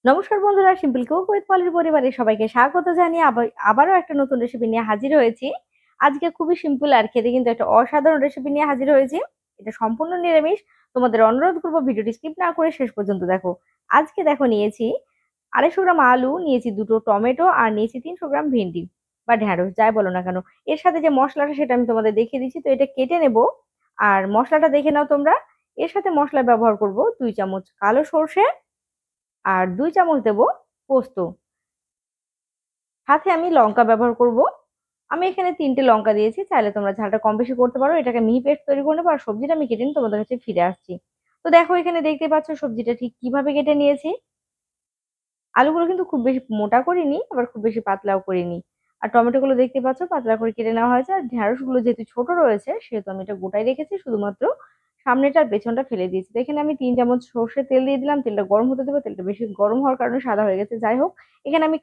নমস্কার বন্ধুরা, simple cook with পলির পরিবারে সবাইকে স্বাগত জানিয়ে আবারও একটা নতুন রেসিপি নিয়ে হাজির হয়েছি। আজকে খুবই সিম্পল আর খেতে কিন্তু একটা অসাধারণ রেসিপি নিয়ে হাজির হয়েছি। এটা সম্পূর্ণ নিরামিষ। তোমাদের অনুরোধ করবো ভিডিওটি স্কিপ না করে শেষ পর্যন্ত দেখো। আজকে দেখো নিয়েছি 250 গ্রাম আলু, নিয়েছি 2টো টমেটো, আর নিয়েছি 300 গ্রাম ভেন্ডি বা ঢ্যাঁড়স, যাই বলো না কেন। এর সাথে যে মশলাটা সেটা আমি তোমাদের দেখিয়ে দিচ্ছি। তো এটা কেটে নেব, আর মশলাটা দেখে নাও তোমরা। এর সাথে মশলা ব্যবহার করব 2 চামচ কালো সর্ষে, আর 2 চামচ দেব পোস্ত। সাথে আমি লঙ্কা ব্যবহার করব। আমি এখানে 3টে লঙ্কা দিয়েছি, চাইলে তোমরা ঝালটা কম বেশি করতে পারো। এটাকে মিহি পেস্ট তৈরি করে নেবো, আর সবজিটা আমি কেটে নিয়ে তোমাদের কাছে ফিরে আসছি। তো দেখো এখানে দেখতে পাচ্ছ সবজিটা ঠিক কিভাবে কেটে নিয়েছি। আলুগুলো কিন্তু খুব বেশি মোটা করিনি, আবার খুব বেশি পাতলাও করিনি। আর টমেটো গুলো দেখতে পাচ্ছ পাতলা করে কেটে নেওয়া হয়েছে। আর ঢেঁড়স গুলো যেহেতু ছোট রয়েছে সেহেতু আমি এটা গোটাই রেখেছি, শুধুমাত্র সামনেটা আর পেছনটা ফেলে দিয়েছি। তো এখানে আমি 3 চামচ সর্ষের তেল দিয়ে দিলাম। তেলটা গরম হতে দেবো, তেলটা বেশি গরম হওয়ার কারণে সাদা হয়ে গেছে। যাই হোক, এখানে আমি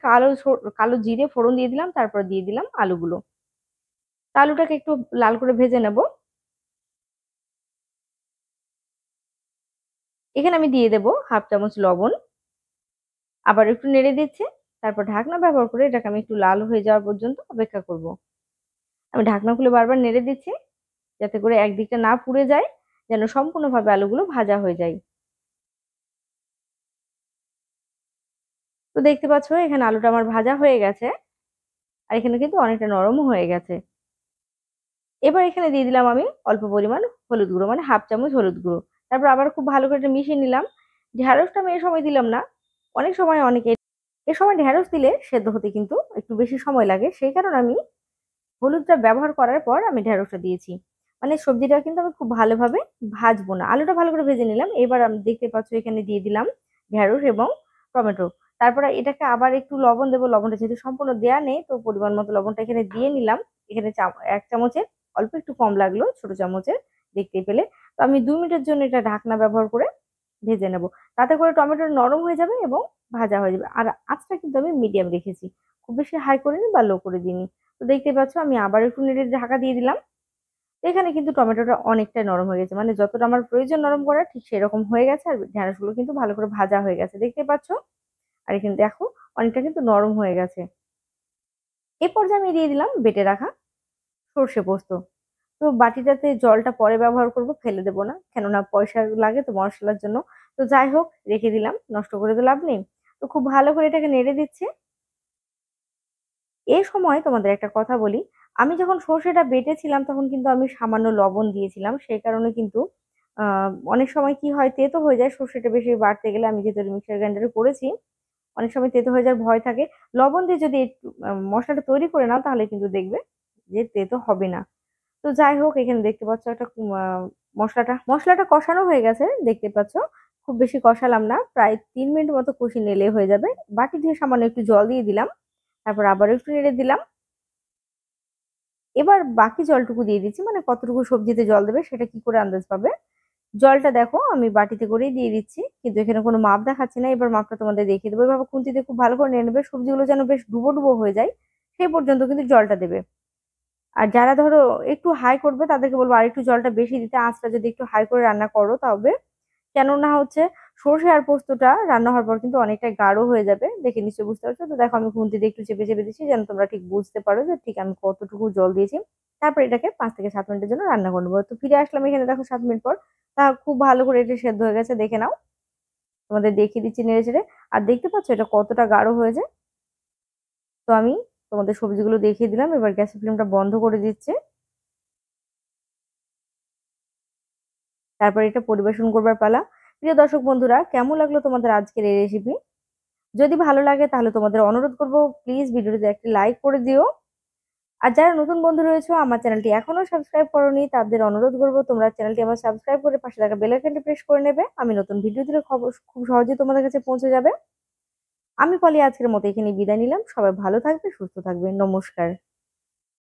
কালো জিরে ফোড়ন দিয়ে দিলাম, তারপর দিয়ে দিলাম আলুগুলো। আলুটাকে একটু লাল করে ভেজে নেব। এখানে আমি দিয়ে দেবো 1/2 চামচ লবণ, আবার একটু নেড়ে দিচ্ছি। তারপর ঢাকনা ব্যবহার করে এটাকে আমি একটু লাল হয়ে যাওয়ার পর্যন্ত অপেক্ষা করব। আমি ঢাকনা খুলে বারবার নেড়ে দিচ্ছি, যাতে করে একদিকটা না পুড়ে যায়, যেন সম্পূর্ণভাবে আলুগুলো ভাজা হয়ে যায়। তো দেখতে পাচ্ছ এখানে আলুটা আমার ভাজা হয়ে গেছে, আর এখানে কিন্তু অনেকটা নরমও হয়ে গেছে। এবার এখানে দিয়ে দিলাম আমি অল্প পরিমাণ হলুদ গুঁড়ো, মানে 1/2 চামচ হলুদ গুঁড়ো। তারপর আবার খুব ভালো করে এটা মিশিয়ে নিলাম। ঢেঁড়সটা আমি এ সময় দিলাম না। অনেক সময় অনেকে এ সময় ঢেঁড়স দিলে সেদ্ধ হতে কিন্তু একটু বেশি সময় লাগে, সেই কারণে আমি হলুদটা ব্যবহার করার পর আমি ঢেঁড়সটা দিয়েছি। মানে সবজিটা কিন্তু আমি খুব ভালোভাবে ভাজবো না, আলুটা ভালো করে ভেজে নিলাম। এবার আমি দেখতে পাচ্ছ এখানে দিয়ে দিলাম ঢেঁড়স এবং টমেটো। তারপরে এটাকে আবার একটু লবণ দেবো। লবণটা যেহেতু সম্পূর্ণ দেয়া নেই, তো পরিমাণ মতো লবণটা এখানে দিয়ে নিলাম। এখানে 1 চামচের অল্প একটু কম লাগলো, ছোট চামচের দেখতেই পেলে। তো আমি 2 মিনিটের জন্য এটা ঢাকনা ব্যবহার করে ভেজে নেব। তাতে করে টমেটো নরম হয়ে যাবে এবং ভাজা হয়ে যাবে। আর আঁচটা কিন্তু আমি মিডিয়াম রেখেছি, খুব বেশি হাই করিনি বা লো করে দিইনি। তো দেখতে পাচ্ছ আমি আবার একটু নেড়ে ঢাকা দিয়ে দিলাম। তো এখানে কিন্তু টমেটোটা অনেকটাই নরম হয়ে গেছে, মানে যতটা আমার প্রয়োজন নরম করার ঠিক সেরকম হয়ে গেছে। আর ঢেঁড়সগুলো কিন্তু ভালো করে ভাজা হয়ে গেছে, দেখতে পাচ্ছ। আর এখানে দেখো অনেকটা কিন্তু নরম হয়ে গেছে। এ পর্যায়ে আমি দিয়ে দিলাম বেটে রাখা সর্ষে পোস্ত। তো বাটিটাতে জলটা পরে ব্যবহার করব, ফেলে দেবো না, কেননা পয়সা লাগে তো মশলার জন্য। তো যাই হোক, রেখে দিলাম, নষ্ট করে তো লাভ নেই। তো খুব ভালো করে এটাকে নেড়ে দিচ্ছি। এই সময় তোমাদের একটা কথা বলি, আমি যখন সর্ষেটা বেটেছিলাম তখন কিন্তু আমি সামান্য লবণ দিয়েছিলাম, সেই কারণে কিন্তু অনেক সময় কি হয় তেতো হয়ে যায় সর্ষেটা বেশি বাটতে গেলে। আমি যেহেতু মিক্সার গ্রাইন্ডারে করেছি, অনেক সময় তেতো হয়ে যাওয়ার ভয় থাকে। লবণ দিয়ে যদি একটু মশলাটা তৈরি করে নাও, তাহলে কিন্তু দেখবে যে তেতো হবে না। তো যাই হোক, এখানে দেখতে পাচ্ছ একটা মশলাটা কষানো হয়ে গেছে, দেখতে পাচ্ছ। খুব বেশি কষালাম না, প্রায় 3 মিনিট মতো কষিয়ে নিলে হয়ে যাবে। বাটি দিয়ে সামান্য একটু জল দিয়ে দিলাম, তারপর আবার একটু নেড়ে দিলাম। এবার বাকি জলটুকু দিয়ে দিচ্ছি, মানে কতটুকু সবজিতে জল দেবে সেটা কি করে আন্দাজ পাবে। জলটা দেখো আমি বাটিতে করেই দিয়ে দিচ্ছি, কিন্তু এখানে কোনো মাপ দেখাচ্ছি না। এবার মাপটা তোমাদের দেখিয়ে দেবো। এভাবে খুন্তিতে খুব ভালো করে নেড়ে নেবে, সবজিগুলো যেন বেশ ডুবো ডুবো হয়ে যায়, সেই পর্যন্ত কিন্তু জলটা দেবে। আর যারা ধরো একটু হাই করবে তাদেরকে বলবো আর একটু জলটা বেশি দিতে। আঁচটা যদি একটু হাই করে রান্না করো তবে, কেননা হচ্ছে সর্ষে আর পোস্তটা রান্না হওয়ার পর কিন্তু অনেকটা গাঢ় হয়ে যাবে, দেখে নিশ্চয়ই বুঝতে পারছো। তো দেখো আমি খুন্তি দিয়ে একটু চেপে চেপে দিচ্ছি, যেন তোমরা ঠিক বুঝতে পারো যে ঠিক আমি কতটুকু জল দিয়েছি। তারপর এটাকে 5 থেকে 7 মিনিটের জন্য রান্না করে নেবো। তো ফিরে আসলাম, এখানে দেখো 7 মিনিট পর তা খুব ভালো করে এটা সেদ্ধ হয়ে গেছে, দেখে নাও। তোমাদের দেখিয়ে দিচ্ছি নেড়ে চেড়ে। আর দেখতে পাচ্ছ এটা কতটা গাঢ় হয়েছে। তো আমি তোমাদের সবজিগুলো দেখিয়ে দিলাম, এবার গ্যাসের ফ্লেমটা বন্ধ করে দিচ্ছে। তারপর এটা পরিবেশন করবার পালা। প্রিয় দর্শক বন্ধুরা, কেমন লাগলো তোমাদের আজকের এই রেসিপি? যদি ভালো লাগে তাহলে তোমাদের অনুরোধ করব, প্লিজ ভিডিওটিতে একটি লাইক করে দিও। আর যারা নতুন বন্ধু রয়েছে আমার চ্যানেলটি এখনো সাবস্ক্রাইব করোনি, তাদের অনুরোধ করব তোমরা চ্যানেলটি আমার সাবস্ক্রাইব করে পাশে থাকা বেল আইকনটি প্রেস করে নেবে। আমি নতুন ভিডিও দিলে খবর খুব সহজেই তোমাদের কাছে পৌঁছে যাবে। আমি পলি আজকের মতো এখানে বিদায় নিলাম। সবাই ভালো থাকবে, সুস্থ থাকবে। নমস্কার।